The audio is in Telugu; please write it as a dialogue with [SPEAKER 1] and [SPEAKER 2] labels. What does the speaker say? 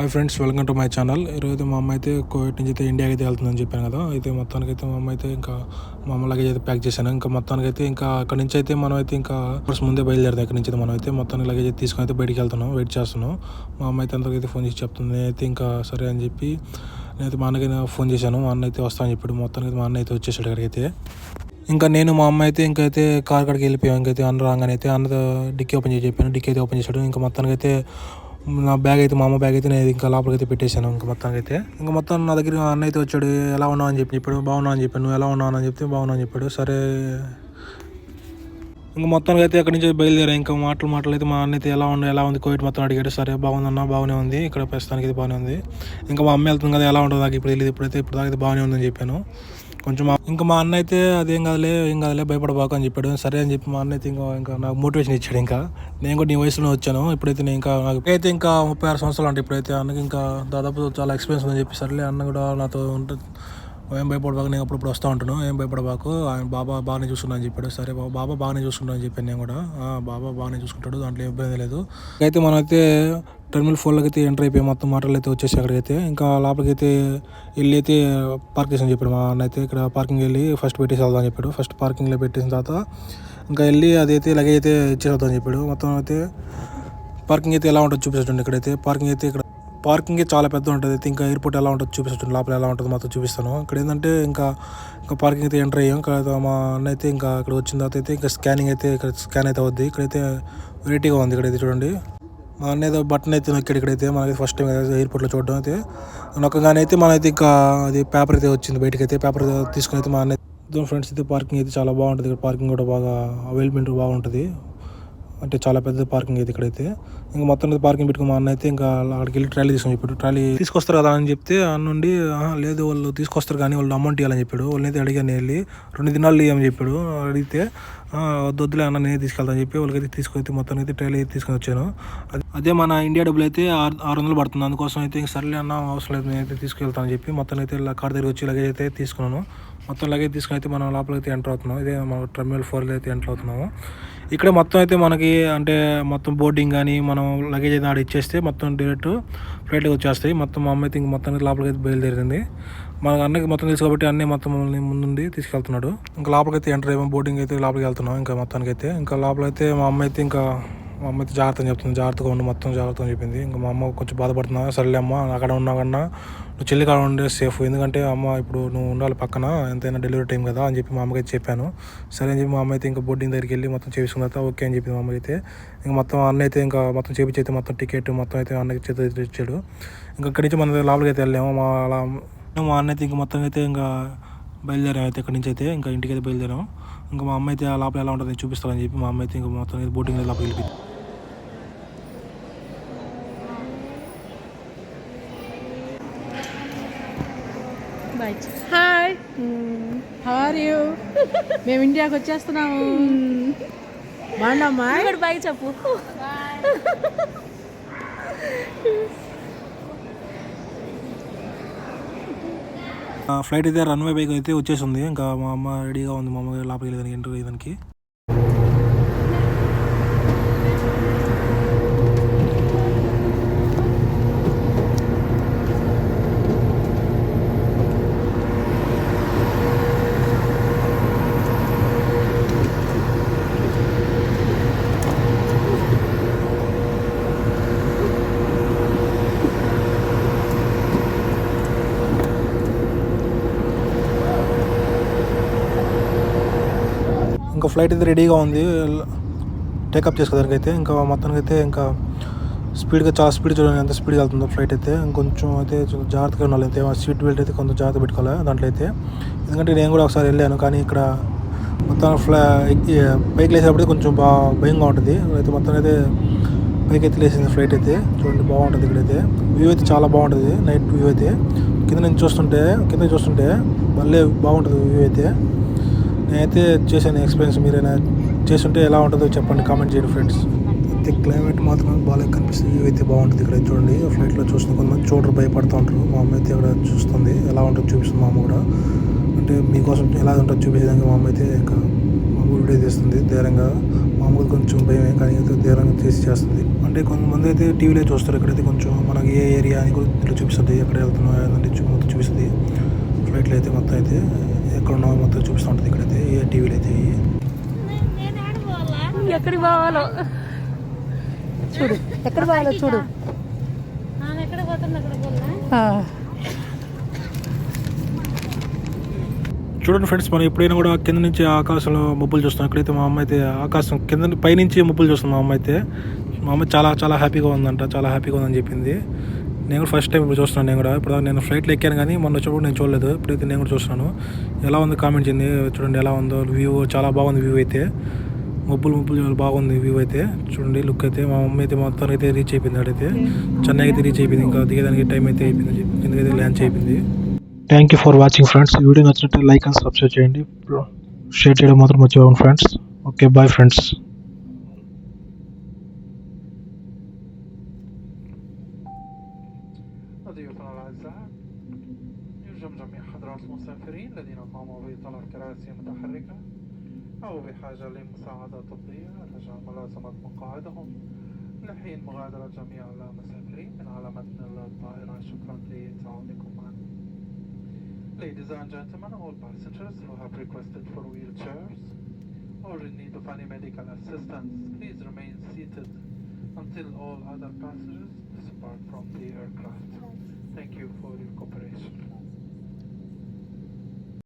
[SPEAKER 1] Hi friends, welcome to my channel. ఈరోజు మా అమ్మ అయితే కోవిడ్ నుంచి అయితే ఇండియాకి అయితే వెళ్తుందని చెప్పాను కదా. అయితే మొత్తానికైతే మా అమ్మ అయితే ఇంకా మా అమ్మ లగేజ్ అయితే ప్యాక్ చేశాను. ఇంకా మొత్తానికైతే ఇంకా అక్కడ నుంచి అయితే మనం అయితే ఇంకా ముందే బయలుదేరుతాం. ఇక్కడ నుంచి అయితే మనం అయితే మొత్తానికి లగేజ్ అయితే తీసుకొని అయితే బయటికి వెళ్తున్నాం. వెయిట్ చేస్తున్నాం. మా అమ్మ అయితే అందరికైతే ఫోన్ చేసి చెప్తుంది. నేనైతే ఇంకా సరే అని చెప్పి నేనైతే మా అన్నకైతే ఫోన్ చేశాను. మా అన్న అయితే వస్తామని చెప్పాడు. మొత్తానికి మా అన్న అయితే వచ్చేసాడు అక్కడికైతే. ఇంకా నేను మా అమ్మ అయితే ఇంకైతే కార్ కాడికి వెళ్ళిపోయాం. ఇంకైతే అన్న రాగానే అయితే అన్న డిక్కీ ఓపెన్ చేసి చెప్పాను. డిక్కీ అయితే ఓపెన్ చేశాడు. ఇంకా మొత్తానికి అయితే నా బ్యాగ్ అయితే మా అమ్మ బ్యాగ్ అయితే నేను ఇంకా లోపలికి అయితే పెట్టేశాను. ఇంకా మొత్తానికి అయితే ఇంకా మొత్తం నా దగ్గర అన్న అయితే వచ్చాడు. ఎలా ఉన్నావు అని చెప్పాడు. బాగున్నావు అని చెప్పాను. నువ్వు ఎలా ఉన్నావు అని చెప్తే బాగున్నావు అని చెప్పాడు. సరే ఇంకా మొత్తానికి అయితే అక్కడి నుంచి బయలుదేరా. ఇంకా మాటలు అయితే మా అన్న అయితే ఎలా ఉంది కోవిడ్ మొత్తం అడిగాడు. సరే బాగుందన్న, బాగానే ఉంది, ఇక్కడ ప్రస్తుతానికి అయితే బాగానే ఉంది. ఇంకా మా అమ్మ వెళ్తుంది కదా, ఎలా ఉంటుంది నాకు ఇప్పుడు తెలియదు. ఇప్పుడు దాకా అయితే బాగానే ఉందని చెప్పాను. కొంచెం ఇంకా మా అన్న అయితే ఏం కాదులే భయపడబాకు అని చెప్పాడు. సరే అని చెప్పి మా అన్న అయితే ఇంకా నాకు మోటివేషన్ ఇచ్చాడు. ఇంకా నేను కూడా నీ వయసులో వచ్చాను. ఇప్పుడైతే నేను ఇంకా 36 సంవత్సరాలు అంటే ఇప్పుడైతే అన్నకి ఇంకా దాదాపు చాలా ఎక్స్పీరియన్స్ ఉందని చెప్పి సరేలే అన్న కూడా నాతో ఉంటుంది. ఏం భయపడబాకు, నేను అప్పుడు వస్తూ ఉంటాను, ఏం భయపడబాకు, ఆయన బాబా బాగానే చూసుకున్నా అని చెప్పాడు. సరే బాబా బాగానే చూసుకుంటా అని చెప్పాను. నేను కూడా బాబా బాగానే చూసుకుంటాడు, దాంట్లో ఏం ఇబ్బంది లేదు. అయితే మనం అయితే టెర్మినల్ 4లోకి అయితే ఎంటర్ అయిపోయి మొత్తం మాటలు అయితే వచ్చేసి అక్కడికైతే ఇంకా లోపలికి అయితే వెళ్ళి అయితే పార్క్ చేసి చెప్పాడు మా అన్న అయితే. ఇక్కడ పార్కింగ్ వెళ్ళి ఫస్ట్ పెట్టేసి వెళ్దాం అని చెప్పాడు. ఫస్ట్ పార్కింగ్లో పెట్టేసిన తర్వాత ఇంకా వెళ్ళి అదైతే లగేజ్ అయితే ఇచ్చేద్దాం అని చెప్పాడు. మొత్తం అయితే పార్కింగ్ అయితే ఎలా ఉంటుందో చూపించండి. ఇక్కడైతే పార్కింగ్ చాలా పెద్ద ఉంటుంది. అయితే ఇంకా ఎయిర్పోర్ట్ ఎలా ఉంటుందో చూపిస్తాను, లోపల ఎలా ఉంటుందో మొత్తం చూపిస్తాను. ఇక్కడ ఏంటంటే ఇంకా పార్కింగ్ అయితే ఎంటర్ అయ్యాం. ఇక్కడ మా అన్న అయితే ఇంకా ఇక్కడ వచ్చిన తర్వాత అయితే ఇంకా స్కానింగ్ అయితే ఇక్కడ స్కాన్ అయితే అవుద్ది. ఇక్కడైతే వెరైటీగా ఉంది. ఇక్కడైతే చూడండి, మా అన్న ఏదో బటన్ అయితే నొక్కాడు. ఇక్కడైతే మనకి ఫస్ట్ టైం ఎయిర్పోర్ట్లో చూడడం అయితే నొక్కగానే అయితే మనైతే ఇంకా అది పేపర్ అయితే వచ్చింది బయటకు. అయితే పేపర్ తీసుకుని అయితే మా అన్న ఫ్రెండ్స్ అయితే పార్కింగ్ అయితే చాలా బాగుంటుంది. ఇక్కడ పార్కింగ్ కూడా బాగా అవైలబిలిటీ బాగుంటుంది. అంటే చాలా పెద్ద పార్కింగ్ అయితే ఇక్కడైతే. ఇంకా మొత్తం పార్కింగ్ పెట్టుకుని మా అన్న అయితే ఇంకా అక్కడికి వెళ్ళి ట్రాలీ తీసుకొని చెప్పాడు. ట్రాలీ తీసుకొస్తారు కదా అని చెప్తే అన్న నుండి లేదు వాళ్ళు తీసుకొస్తారు కానీ వాళ్ళు అమౌంట్ ఇవ్వాలని చెప్పాడు. వాళ్ళనైతే అడిగాను, వెళ్ళి 2 దినాలు ఇవ్వమని చెప్పాడు. అడిగితే వద్దులే అన్న నేనే తీసుకెళ్తాను చెప్పి వాళ్ళకైతే తీసుకొని మొత్తానికి అయితే ట్రాలీ అయితే తీసుకొని వచ్చాను. అదే మన ఇండియా డబ్బులు అయితే 600 పడుతుంది. అందుకోసం అయితే సర్లే అన్న అవసరం లేదు, నేనైతే తీసుకెళ్తాను చెప్పి మొత్తం అయితే కార్ దగ్గర వచ్చి లగేజ్ అయితే తీసుకున్నాను. మొత్తం లగేజ్ తీసుకుని అయితే మనం లోపలికి అయితే ఎంటర్ అవుతున్నాం. ఇదే మన టెర్మినల్ 4లో అయితే ఎంటర్ అవుతున్నాము. ఇక్కడ మొత్తం అయితే మనకి అంటే మొత్తం బోర్డింగ్ కానీ మనం లగేజ్ అయితే ఆడ ఇచ్చేస్తే మొత్తం డైరెక్ట్ ఫ్లైట్లోకి వచ్చేస్తాయి. మొత్తం మా అమ్మ అయితే ఇంక మొత్తానికి లోపలికి అయితే బయలుదేరింది. మన అన్నకి మొత్తం తెలుసు కాబట్టి అన్నీ మొత్తం మమ్మల్ని ముందుండి తీసుకెళ్తున్నాడు. ఇంకా లోపలికి అయితే ఎంటర్ అయ్యాము. బోర్డింగ్ అయితే లోపలికి వెళ్తున్నాం. ఇంకా మొత్తానికి అయితే ఇంకా లోపలైతే మా అమ్మ అయితే జాగ్రత్త అని చెప్తుంది. జాగ్రత్తగా ఉండి మొత్తం జాగ్రత్త అని చెప్పింది. ఇంకా మా అమ్మ కొంచెం బాధపడుతున్నా. సర్లే అమ్మ, అక్కడ ఉన్నా కన్నా నువ్వు చెల్లి కాడ ఉండే సేఫ్, ఎందుకంటే అమ్మ ఇప్పుడు నువ్వు ఉండాలి పక్కన, ఎంతైనా డెలివరీ టైం కదా అని చెప్పి మా అమ్మకైతే చెప్పాను. సరే అని చెప్పి మా అమ్మ అయితే ఇంకా బోర్డింగ్ దగ్గరికి వెళ్ళి మొత్తం చేయించుకున్న తర్వాత ఓకే అని చెప్పింది మా అమ్మ అయితే. ఇంకా మొత్తం అన్న అయితే ఇంకా మొత్తం చేపించి అయితే మొత్తం టికెట్ మొత్తం అయితే అన్నకి చేతి ఇచ్చాడు. ఇంకా ఇక్కడి నుంచి మన లోపలికి అయితే వెళ్ళాము. మా అన్న అయితే ఇంకా మొత్తం అయితే ఇంకా బయలుదేరాం. అయితే ఇక్కడి నుంచి అయితే ఇంకా ఇంటికి అయితే బయలుదేరాం. ఇంకా మా అమ్మ అయితే ఆ లోపల ఎలా ఉంటుందని చూపిస్తామని చెప్పి మా అమ్మ అయితే ఇంకా మొత్తం అయితే బోటింగ్ లోపలికి వెళ్ళిపోయింది.
[SPEAKER 2] Hi, how are you? మేము ఇండియాకి వచ్చేస్తున్నాము. బాగున్నామ్మా?
[SPEAKER 3] బాయ్ చెప్పు.
[SPEAKER 1] ఫ్లైట్ అయితే రన్వే బైక్ అయితే వచ్చేసింది. ఇంకా మా అమ్మ రెడీగా ఉంది. మా అమ్మ లోపలికి వెళ్ళేదానికి ఎంటర్ అయ్యేదానికి. ఇంకా ఫ్లైట్ అయితే రెడీగా ఉంది టేకప్ చేసుకోవడానికి అయితే. ఇంకా మొత్తానికి అయితే ఇంకా చాలా స్పీడ్ చూడండి ఎంత స్పీడ్గా వెళ్తుందో ఫ్లైట్ అయితే. ఇంకొంచెం అయితే జాగ్రత్తగా ఉండాలి. అయితే సీట్ బెల్ట్ అయితే కొంచెం జాగ్రత్త పెట్టుకోవాలి దాంట్లో అయితే. ఎందుకంటే నేను కూడా ఒకసారి వెళ్ళాను, కానీ ఇక్కడ మొత్తం పైకి లేసేటప్పుడు కొంచెం భయంగా ఉంటుంది. అయితే మొత్తం అయితే పైకి అయితే లేసింది ఫ్లైట్ అయితే. చూడండి బాగుంటుంది. ఇక్కడైతే వ్యూ అయితే చాలా బాగుంటుంది. నైట్ వ్యూ అయితే కింద చూస్తుంటే మళ్ళీ బాగుంటుంది వ్యూ అయితే. నేనైతే చేశాను ఎక్స్పీరియన్స్. మీరైనా చేస్తుంటే ఎలా ఉంటుందో చెప్పండి, కామెంట్ చేయండి ఫ్రెండ్స్. అయితే క్లైమేట్ మాత్రం బాగా కనిపిస్తుంది. వ్యూ అయితే బాగుంటుంది. ఇక్కడ చూడండి ఫ్లైట్లో చూస్తుంది. కొంతమంది చూడరు, భయపడుతూ ఉంటారు. మా అమ్మ అయితే ఇక్కడ చూస్తుంది ఎలా ఉంటుందో చూపిస్తుంది. మా అమ్మ కూడా అంటే మీకోసం ఎలా ఉంటుందో చూపించేదానికి మా అమ్మ అయితే ఇంకా మా వీడియో తీస్తుంది ధైర్యంగా. మా మామూలు కొంచెం భయమే, కానీ అయితే ధైర్యంగా చేస్తుంది. అంటే కొంతమంది అయితే టీవీలో చూస్తారు, ఇక్కడైతే కొంచెం మనకి ఏ ఏరియా అని కూడా దీంట్లో చూపిస్తుంది, ఎక్కడ వెళ్తున్నాం అంటే మొత్తం చూపిస్తుంది. ఫ్లైట్లో అయితే మొత్తం అయితే ఎక్కడ ఉన్నామో మొత్తం చూపిస్తూ ఉంటుంది ఇక్కడైతే ఏ టీవీలో అయితే.
[SPEAKER 2] ఎక్కడికి పోవాలో చూడు, ఎక్కడ పోవాలో చూడు.
[SPEAKER 1] చూడండి ఫ్రెండ్స్, మనం ఎప్పుడైనా కూడా కింద నుంచి ఆకాశంలో మబ్బులు చూస్తాం. ఇక్కడైతే మా అమ్మ అయితే ఆకాశం కింద పైనుంచి మబ్బులు చూస్తాం. మా అమ్మ చాలా చాలా హ్యాపీగా ఉందంట, చాలా హ్యాపీగా ఉందని చెప్పింది. నేను కూడా ఫస్ట్ టైం ఇప్పుడు చూస్తున్నాను. నేను కూడా ఇప్పుడు నేను ఫ్లైట్లో ఎక్కాను, కానీ మొన్న వచ్చినప్పుడు నేను చూడలేదు. ఇప్పుడైతే నేను కూడా చూస్తున్నాను. ఎలా ఉంది కామెంట్ చేయండి. చూడండి ఎలా ఉందో వ్యూ, చాలా బాగుంది వ్యూ అయితే. మబ్బులు చాలా బాగుంది వ్యూ అయితే. చూడండి లుక్ అయితే. మా మమ్మీ అయితే మొత్తం అయితే రీచ్ అయిపోయింది. అక్కడైతే చెన్నై అయితే రీచ్ అయిపోయింది. ఇంకా దిగేదానికి టైం అయితే అయిపోయింది, ఎందుకైతే ల్యాండ్ అయిపోయింది. Thank you for watching friends. ఈ వీడియో నచ్చినట్టు లైక్ అండ్ సబ్స్క్రైబ్ చేయండి, షేర్ చేయడం మాత్రం మర్చిపోకండి friends. Okay, bye friends.
[SPEAKER 3] ضيوفنا الأعزاء، يرجى جميع حضرات المسافرين الذين قاموا بإطلاق كراسي متحركة أو بحاجة لمساعدة طبية رجاء ملازمة مقاعدهم لحين مغادرة جميع المسافرين من على متن الطائرة. شكرا لتعاونكم معنا. Ladies and gentlemen, all passengers who have requested for wheelchairs or in need of any medical assistance, please remain seated until all other passengers depart from the aircraft. Thank you for your cooperation.